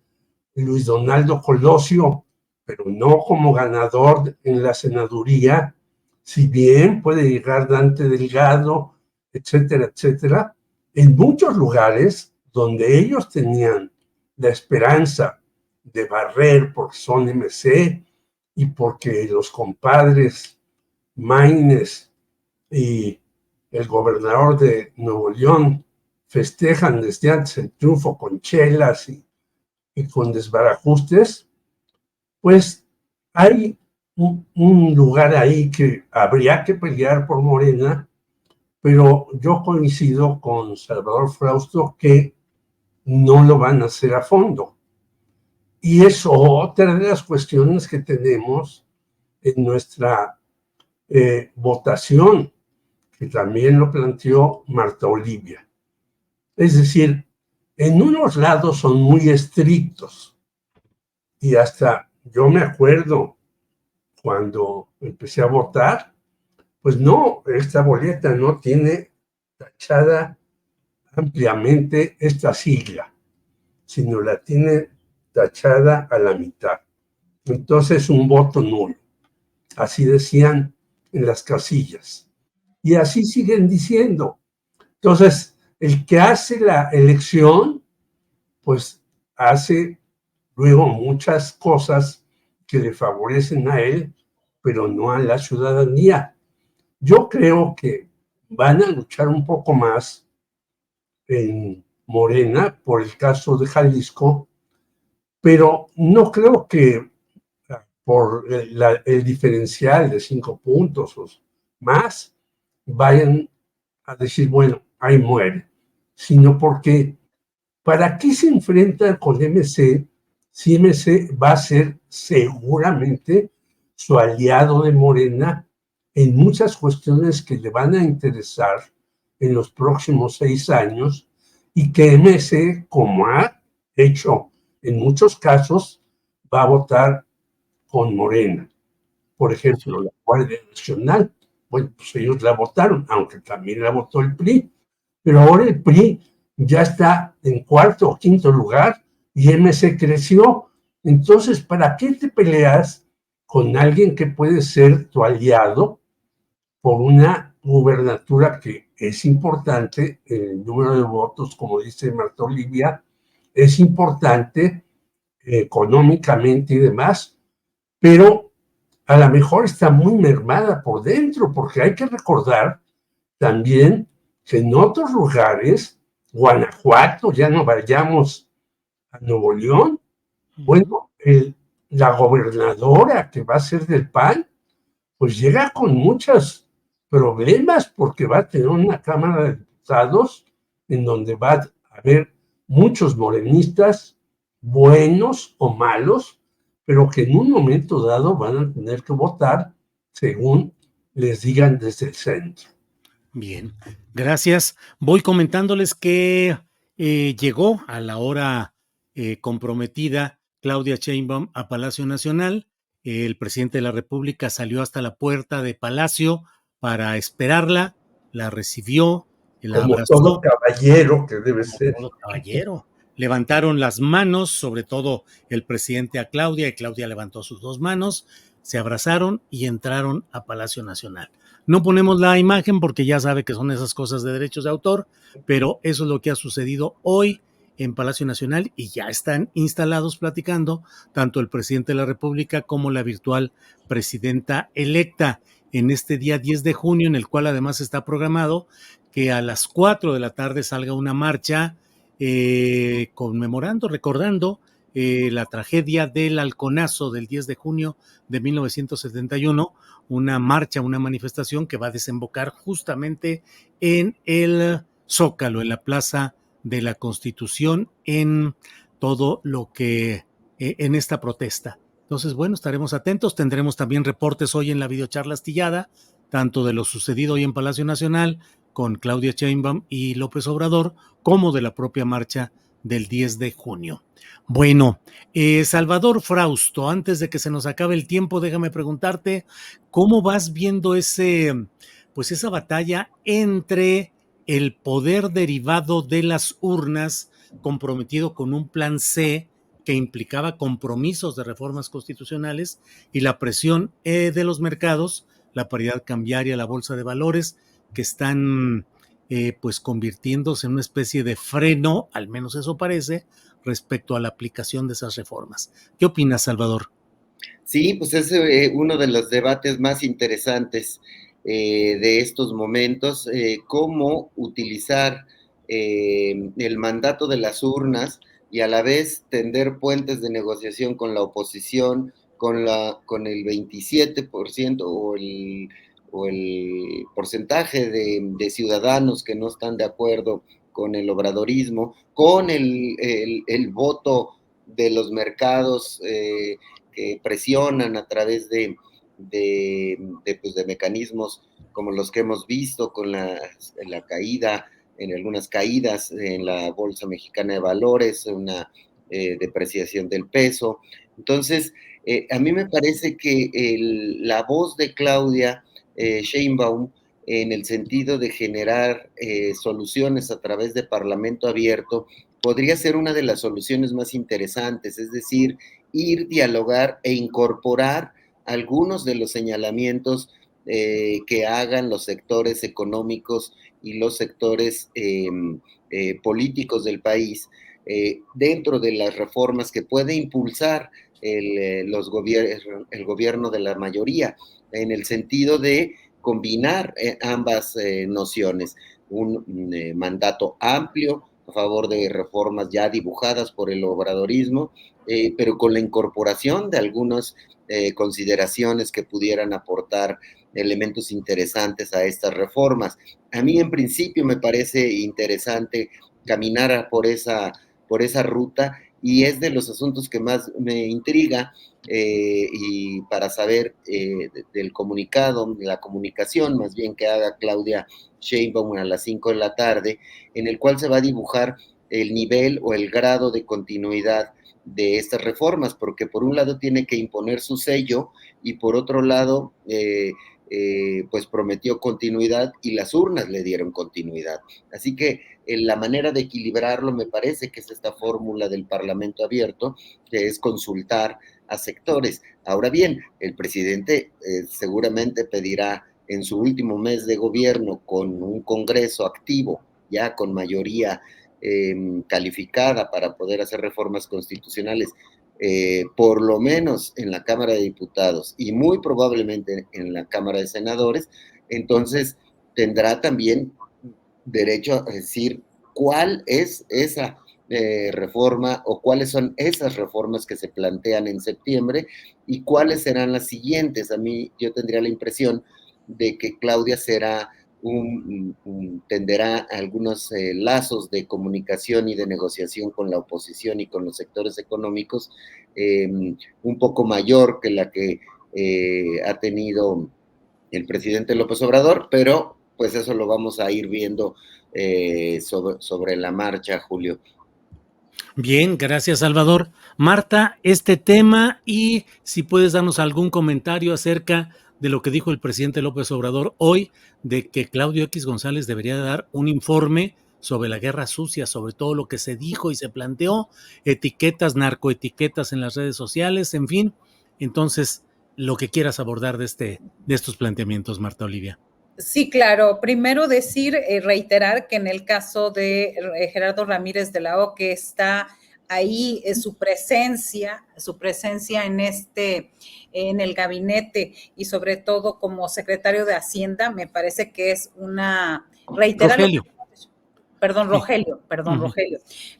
Luis Donaldo Colosio, pero no como ganador en la senaduría, si bien puede llegar Dante Delgado, etcétera, etcétera, en muchos lugares donde ellos tenían la esperanza de barrer porque son MC y porque los compadres Maínez y el gobernador de Nuevo León festejan desde antes el triunfo con chelas y con desbarajustes, pues hay un lugar ahí que habría que pelear por Morena, pero yo coincido con Salvador Frausto que no lo van a hacer a fondo. Y es otra de las cuestiones que tenemos en nuestra votación, que también lo planteó Marta Olivia. Es decir, en unos lados son muy estrictos y hasta yo me acuerdo cuando empecé a votar, pues no, esta boleta no tiene tachada ampliamente esta sigla, sino la tiene tachada a la mitad. Entonces, un voto nulo. Así decían en las casillas. Y así siguen diciendo. Entonces, el que hace la elección, pues hace luego muchas cosas que le favorecen a él, pero no a la ciudadanía. Yo creo que van a luchar un poco más en Morena por el caso de Jalisco, pero no creo que por el diferencial de 5 puntos o más vayan a decir, bueno, ahí muere, sino porque ¿para qué se enfrentan con MC si MC va a ser seguramente su aliado de Morena en muchas cuestiones que le van a interesar en los próximos 6 años y que MC, como ha hecho en muchos casos, va a votar con Morena? Por ejemplo, la Guardia Nacional, bueno, pues ellos la votaron, aunque también la votó el PRI, pero ahora el PRI ya está en 4º o 5º lugar y MC creció. Entonces, ¿para qué te peleas con alguien que puede ser tu aliado por una gubernatura que es importante? El número de votos, como dice Marta Olivia, es importante económicamente y demás, pero a lo mejor está muy mermada por dentro, porque hay que recordar también que en otros lugares, Guanajuato, ya no vayamos a Nuevo León, Bueno, la gobernadora que va a ser del PAN, pues llega con muchos problemas porque va a tener una Cámara de Diputados en donde va a haber muchos morenistas, buenos o malos, pero que en un momento dado van a tener que votar según les digan desde el centro. Bien, gracias. Voy comentándoles que llegó a la hora comprometida Claudia Sheinbaum a Palacio Nacional. El presidente de la República salió hasta la puerta de Palacio para esperarla, la recibió, la Como todo abrazó, caballero que debe como ser. todo caballero. Levantaron las manos, sobre todo el presidente a Claudia, y Claudia levantó sus dos manos, se abrazaron y entraron a Palacio Nacional. No ponemos la imagen porque ya sabe que son esas cosas de derechos de autor, pero eso es lo que ha sucedido hoy en Palacio Nacional y ya están instalados platicando tanto el presidente de la República como la virtual presidenta electa en este día 10 de junio, en el cual además está programado que a las 4 de la tarde salga una marcha conmemorando, recordando la tragedia del halconazo del 10 de junio de 1971, una marcha, una manifestación que va a desembocar justamente en el Zócalo, en la Plaza de la Constitución, en todo lo que, en esta protesta. Entonces, bueno, estaremos atentos, tendremos también reportes hoy en la videocharla astillada, tanto de lo sucedido hoy en Palacio Nacional con Claudia Sheinbaum y López Obrador, como de la propia marcha del 10 de junio. Bueno, Salvador Frausto, antes de que se nos acabe el tiempo, déjame preguntarte, ¿cómo vas viendo pues esa batalla entre el poder derivado de las urnas comprometido con un plan C que implicaba compromisos de reformas constitucionales y la presión de los mercados, la paridad cambiaria, la bolsa de valores, que están pues convirtiéndose en una especie de freno, al menos eso parece, respecto a la aplicación de esas reformas? ¿Qué opinas, Salvador? Sí, pues es uno de los debates más interesantes de estos momentos, cómo utilizar el mandato de las urnas y a la vez tender puentes de negociación con la oposición, con el 27% o el porcentaje de ciudadanos que no están de acuerdo con el obradorismo, con el voto de los mercados que presionan a través pues de mecanismos como los que hemos visto con la caída, en algunas caídas en la Bolsa Mexicana de Valores, una depreciación del peso. Entonces, a mí me parece que la voz de Claudia Sheinbaum en el sentido de generar soluciones a través de Parlamento abierto podría ser una de las soluciones más interesantes, es decir, ir, dialogar e incorporar algunos de los señalamientos que hagan los sectores económicos y los sectores políticos del país dentro de las reformas que puede impulsar el gobierno de la mayoría, en el sentido de combinar ambas nociones, un mandato amplio a favor de reformas ya dibujadas por el obradorismo, pero con la incorporación de algunas consideraciones que pudieran aportar elementos interesantes a estas reformas. A mí en principio me parece interesante caminar por esa ruta y es de los asuntos que más me intriga y para saber del comunicado, de la comunicación más bien que haga Claudia Sheinbaum a las 5 de la tarde, en el cual se va a dibujar el nivel o el grado de continuidad de estas reformas, porque por un lado tiene que imponer su sello y por otro lado pues prometió continuidad y las urnas le dieron continuidad. Así que la manera de equilibrarlo me parece que es esta fórmula del Parlamento abierto, que es consultar a sectores. Ahora bien, el presidente seguramente pedirá en su último mes de gobierno con un Congreso activo, ya con mayoría calificada para poder hacer reformas constitucionales, por lo menos en la Cámara de Diputados y muy probablemente en la Cámara de Senadores, entonces tendrá también derecho a decir cuál es esa reforma o cuáles son esas reformas que se plantean en septiembre y cuáles serán las siguientes. A mí yo tendría la impresión de que Claudia será tenderá algunos lazos de comunicación y de negociación con la oposición y con los sectores económicos un poco mayor que la que ha tenido el presidente López Obrador, pero pues eso lo vamos a ir viendo sobre la marcha, Julio. Bien, gracias, Salvador. Marta, este tema y si puedes darnos algún comentario acerca de lo que dijo el presidente López Obrador hoy, de que Claudio X González debería dar un informe sobre la guerra sucia, sobre todo lo que se dijo y se planteó, etiquetas, narcoetiquetas en las redes sociales, en fin. Entonces, lo que quieras abordar de estos planteamientos, Marta Olivia. Sí, claro. Primero decir, reiterar que en el caso de Gerardo Ramírez de la O, que está ahí su presencia en el gabinete y sobre todo como secretario de Hacienda, me parece que es una Rogelio. Rogelio.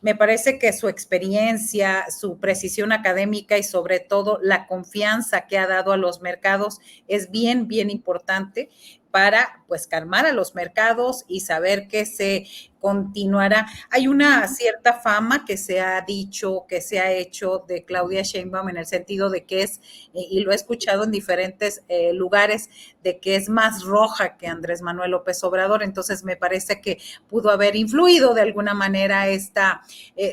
Me parece que su experiencia, su precisión académica y sobre todo la confianza que ha dado a los mercados es bien, bien importante para pues calmar a los mercados y saber que se continuará. Hay una cierta fama que se ha dicho, que se ha hecho de Claudia Sheinbaum en el sentido de que es, y lo he escuchado en diferentes lugares, de que es más roja que Andrés Manuel López Obrador. Entonces me parece que pudo haber influido de alguna manera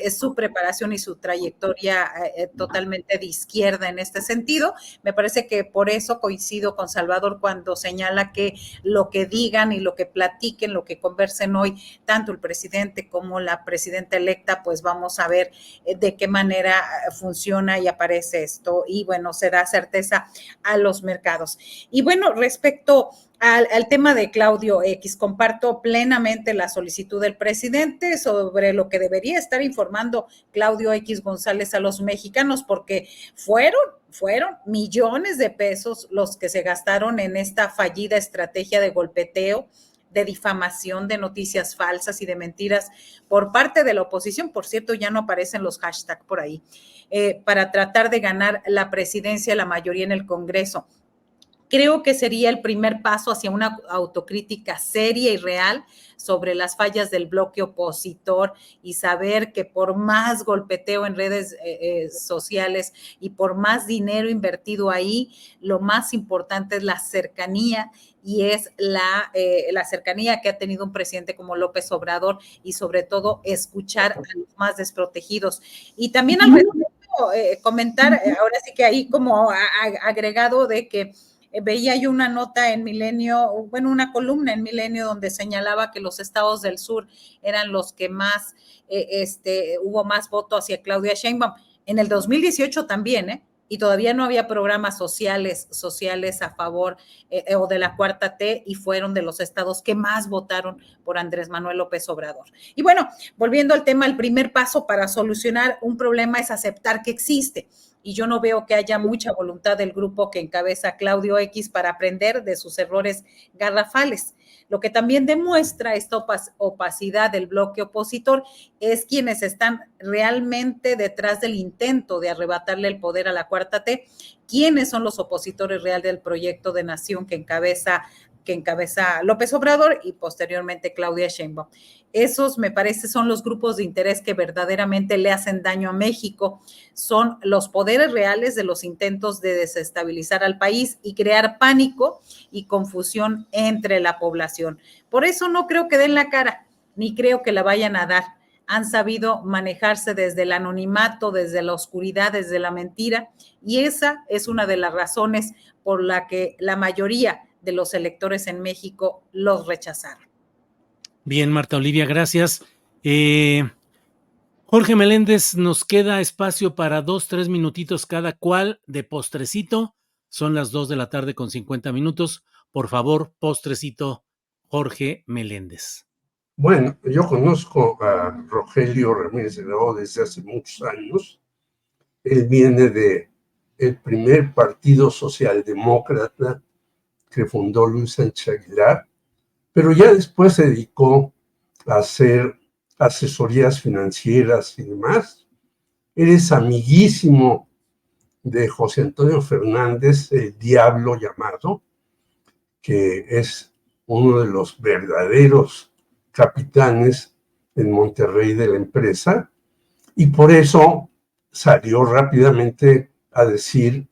su preparación y su trayectoria totalmente de izquierda en este sentido. Me parece que por eso coincido con Salvador cuando señala que lo que digan y lo que platiquen, lo que conversen hoy, tanto el presidente como la presidenta electa, pues vamos a ver de qué manera funciona y aparece esto. Y bueno, se da certeza a los mercados. Y bueno, respecto al tema de Claudio X, comparto plenamente la solicitud del presidente sobre lo que debería estar informando Claudio X González a los mexicanos, porque fueron millones de pesos los que se gastaron en esta fallida estrategia de golpeteo, de difamación, de noticias falsas y de mentiras por parte de la oposición. Por cierto, ya no aparecen los hashtags por ahí, para tratar de ganar la presidencia, la mayoría en el Congreso. Creo que sería el primer paso hacia una autocrítica seria y real sobre las fallas del bloque opositor y saber que por más golpeteo en redes sociales y por más dinero invertido ahí, lo más importante es la cercanía y es la cercanía que ha tenido un presidente como López Obrador y sobre todo escuchar a los más desprotegidos. Y también al respecto, comentar, ahora sí que ahí como agregado de que veía yo una nota en Milenio, bueno, una columna en Milenio donde señalaba que los estados del sur eran los que más, hubo más voto hacia Claudia Sheinbaum. En el 2018 también, y todavía no había programas sociales a favor o de la Cuarta T, y fueron de los estados que más votaron por Andrés Manuel López Obrador. Y bueno, volviendo al tema, el primer paso para solucionar un problema es aceptar que existe. Y yo no veo que haya mucha voluntad del grupo que encabeza Claudio X para aprender de sus errores garrafales. Lo que también demuestra esta opacidad del bloque opositor es quienes están realmente detrás del intento de arrebatarle el poder a la Cuarta T, quiénes son los opositores reales del proyecto de nación que encabeza López Obrador y posteriormente Claudia Sheinbaum. Esos, me parece, son los grupos de interés que verdaderamente le hacen daño a México, son los poderes reales de los intentos de desestabilizar al país y crear pánico y confusión entre la población. Por eso no creo que den la cara, ni creo que la vayan a dar. Han sabido manejarse desde el anonimato, desde la oscuridad, desde la mentira, y esa es una de las razones por la que la mayoría de los electores en México los rechazaron. Bien, Marta Olivia, gracias. Jorge Meléndez, nos queda espacio para 2-3 minutitos cada cual de postrecito. Son las 2:50 p.m. Por favor, postrecito, Jorge Meléndez. Bueno, yo conozco a Rogelio Ramírez de la O desde hace muchos años. Él viene del primer partido socialdemócrata que fundó Luis Sánchez Aguilar, pero ya después se dedicó a ser asesorías financieras y demás. Eres amiguísimo de José Antonio Fernández, el diablo llamado, que es uno de los verdaderos capitanes en Monterrey de la empresa, y por eso salió rápidamente a decir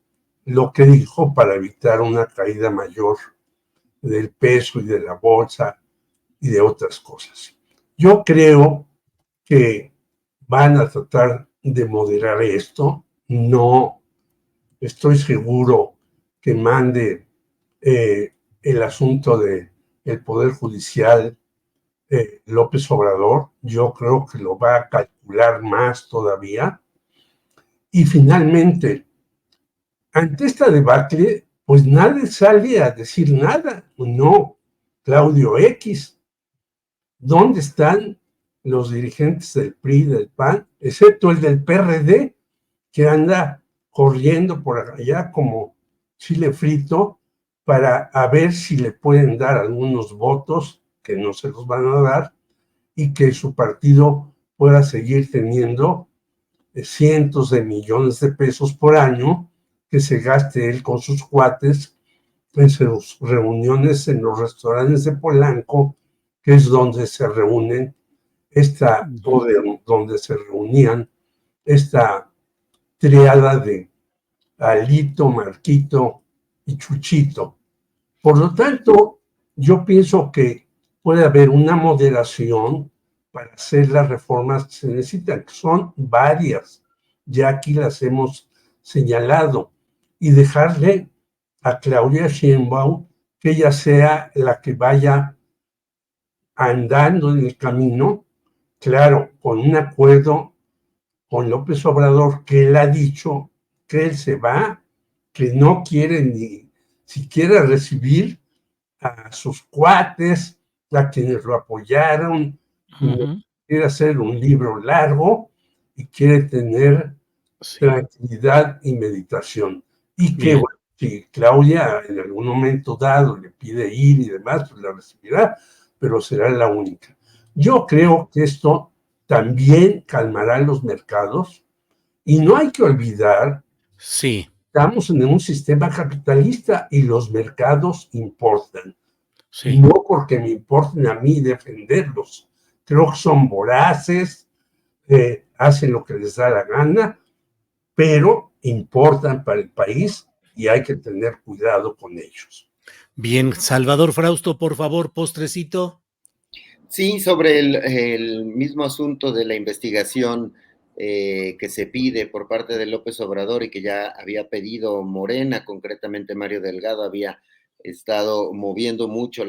lo que dijo para evitar una caída mayor del peso y de la bolsa y de otras cosas. Yo creo que van a tratar de moderar esto. No estoy seguro que mande el asunto del Poder Judicial López Obrador. Yo creo que lo va a calcular más todavía. Y finalmente, ante esta debacle, pues nadie sale a decir nada. No, Claudio X. ¿Dónde están los dirigentes del PRI, del PAN, excepto el del PRD, que anda corriendo por allá como chile frito para a ver si le pueden dar algunos votos que no se los van a dar y que su partido pueda seguir teniendo cientos de millones de pesos por año que se gaste él con sus cuates en sus reuniones en los restaurantes de Polanco, que es donde se reúnen donde se reunían esta triada de Alito, Marquito y Chuchito. Por lo tanto, yo pienso que puede haber una moderación para hacer las reformas que se necesitan, que son varias, ya aquí las hemos señalado, y dejarle a Claudia Sheinbaum que ella sea la que vaya andando en el camino, claro, con un acuerdo con López Obrador, que él ha dicho que él se va, que no quiere ni siquiera recibir a sus cuates, a quienes lo apoyaron, quiere hacer un libro largo y quiere tener tranquilidad y meditación. Y que, bueno, si Claudia en algún momento dado le pide ir y demás, pues la recibirá, pero será la única. Yo creo que esto también calmará los mercados y no hay que olvidar, estamos en un sistema capitalista y los mercados importan. No porque me importen a mí defenderlos, creo que son voraces, hacen lo que les da la gana, pero importan para el país y hay que tener cuidado con ellos. Bien, Salvador Frausto, por favor, postrecito. Sí, sobre el mismo asunto de la investigación que se pide por parte de López Obrador y que ya había pedido Morena, concretamente Mario Delgado, había estado moviendo mucho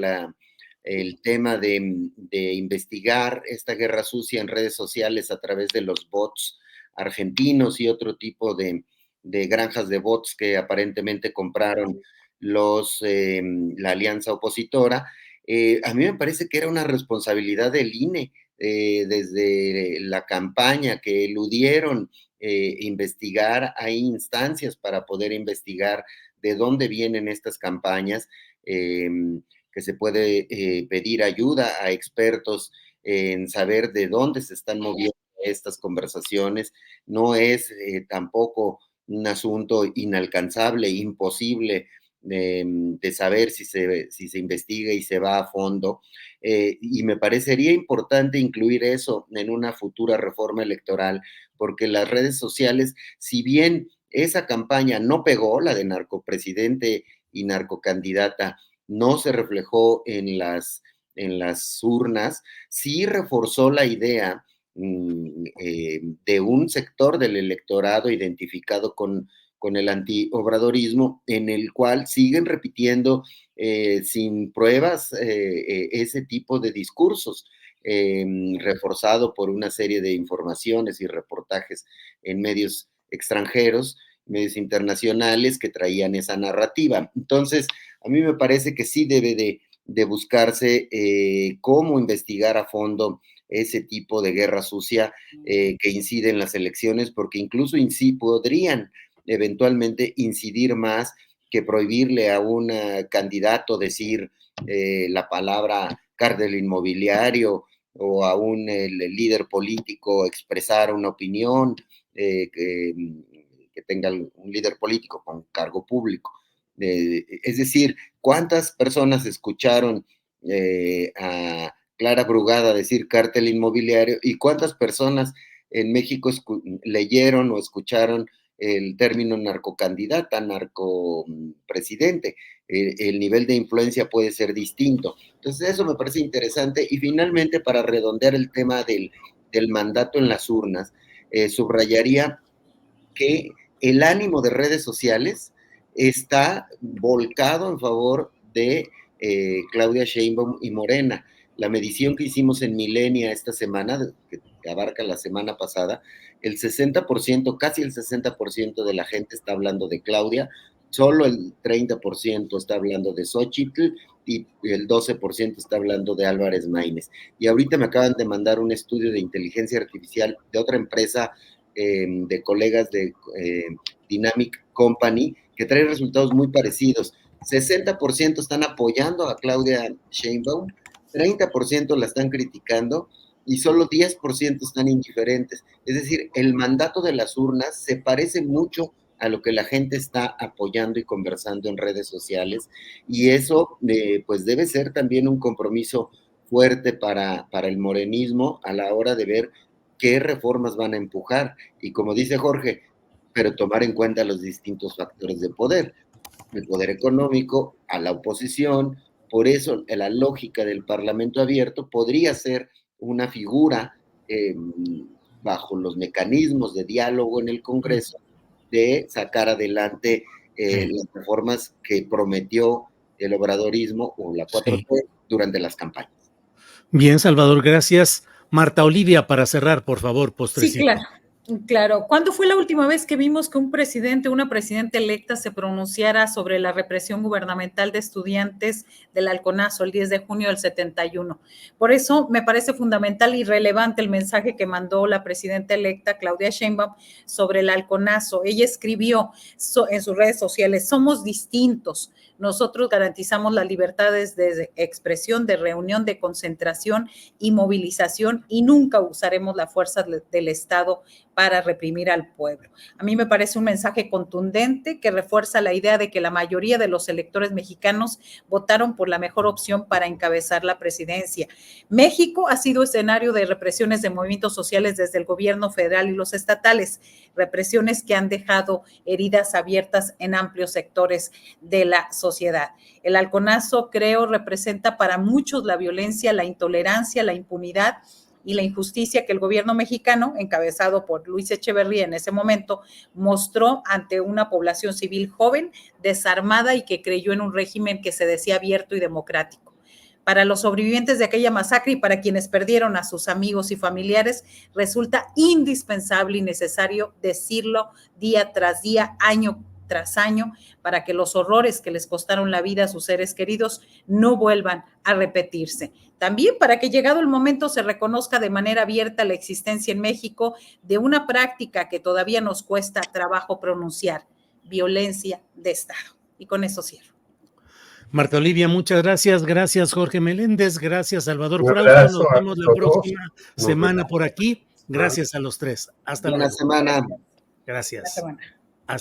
el tema de investigar esta guerra sucia en redes sociales a través de los bots argentinos y otro tipo de granjas de bots que aparentemente compraron la alianza opositora. A mí me parece que era una responsabilidad del INE desde la campaña que eludieron investigar. Hay instancias para poder investigar de dónde vienen estas campañas, que se puede pedir ayuda a expertos en saber de dónde se están moviendo estas conversaciones. No es tampoco un asunto inalcanzable, imposible de saber si se investiga y se va a fondo. Y me parecería importante incluir eso en una futura reforma electoral, porque las redes sociales, si bien esa campaña no pegó, la de narcopresidente y narcocandidata, no se reflejó en las urnas, sí reforzó la idea de un sector del electorado identificado con el antiobradorismo, en el cual siguen repitiendo sin pruebas ese tipo de discursos, reforzado por una serie de informaciones y reportajes en medios extranjeros, medios internacionales que traían esa narrativa. Entonces, a mí me parece que sí debe de buscarse cómo investigar a fondo ese tipo de guerra sucia que incide en las elecciones, porque incluso podrían eventualmente incidir más que prohibirle a un candidato decir la palabra cártel inmobiliario o a un líder político expresar una opinión, que tenga un líder político con cargo público. Es decir, ¿cuántas personas escucharon a Clara Brugada decir cártel inmobiliario y cuántas personas en México leyeron o escucharon el término narcocandidata, narcopresidente? El nivel de influencia puede ser distinto. Entonces, eso me parece interesante. Y finalmente, para redondear el tema del mandato en las urnas, subrayaría que el ánimo de redes sociales está volcado en favor de Claudia Sheinbaum y Morena. La medición que hicimos en Milenia esta semana, que abarca la semana pasada, el 60%, casi el 60% de la gente está hablando de Claudia, solo el 30% está hablando de Xóchitl y el 12% está hablando de Álvarez Maínez. Y ahorita me acaban de mandar un estudio de inteligencia artificial de otra empresa, de colegas de Dynamic Company, que trae resultados muy parecidos. 60% están apoyando a Claudia Sheinbaum, 30% la están criticando y solo 10% están indiferentes. Es decir, el mandato de las urnas se parece mucho a lo que la gente está apoyando y conversando en redes sociales, y eso pues debe ser también un compromiso fuerte para el morenismo a la hora de ver qué reformas van a empujar. Y como dice Jorge, pero tomar en cuenta los distintos factores de poder, el poder económico, a la oposición. Por eso la lógica del Parlamento abierto podría ser una figura bajo los mecanismos de diálogo en el Congreso de sacar adelante las reformas que prometió el obradorismo o la 4T durante las campañas. Bien, Salvador, gracias. Marta Olivia, para cerrar, por favor, postrecito. Sí, claro. Claro. ¿Cuándo fue la última vez que vimos que un presidente o una presidenta electa se pronunciara sobre la represión gubernamental de estudiantes del Halconazo el 10 de junio del 71? Por eso me parece fundamental y relevante el mensaje que mandó la presidenta electa Claudia Sheinbaum sobre el Halconazo. Ella escribió en sus redes sociales: somos distintos. Nosotros garantizamos las libertades de expresión, de reunión, de concentración y movilización, y nunca usaremos la fuerza del Estado para reprimir al pueblo. A mí me parece un mensaje contundente que refuerza la idea de que la mayoría de los electores mexicanos votaron por la mejor opción para encabezar la presidencia. México ha sido escenario de represiones de movimientos sociales desde el gobierno federal y los estatales, represiones que han dejado heridas abiertas en amplios sectores de la sociedad. El Halconazo, creo, representa para muchos la violencia, la intolerancia, la impunidad y la injusticia que el gobierno mexicano, encabezado por Luis Echeverría en ese momento, mostró ante una población civil joven, desarmada y que creyó en un régimen que se decía abierto y democrático. Para los sobrevivientes de aquella masacre y para quienes perdieron a sus amigos y familiares, resulta indispensable y necesario decirlo día tras día, año tras año, para que los horrores que les costaron la vida a sus seres queridos no vuelvan a repetirse. También para que, llegado el momento, se reconozca de manera abierta la existencia en México de una práctica que todavía nos cuesta trabajo pronunciar: violencia de Estado. Y con eso cierro. Marta Olivia, muchas gracias. Gracias, Jorge Meléndez. Gracias, Salvador Frausto. Nos vemos la próxima semana por aquí. Gracias a los tres. Hasta luego. Buena semana. Gracias. Buena semana.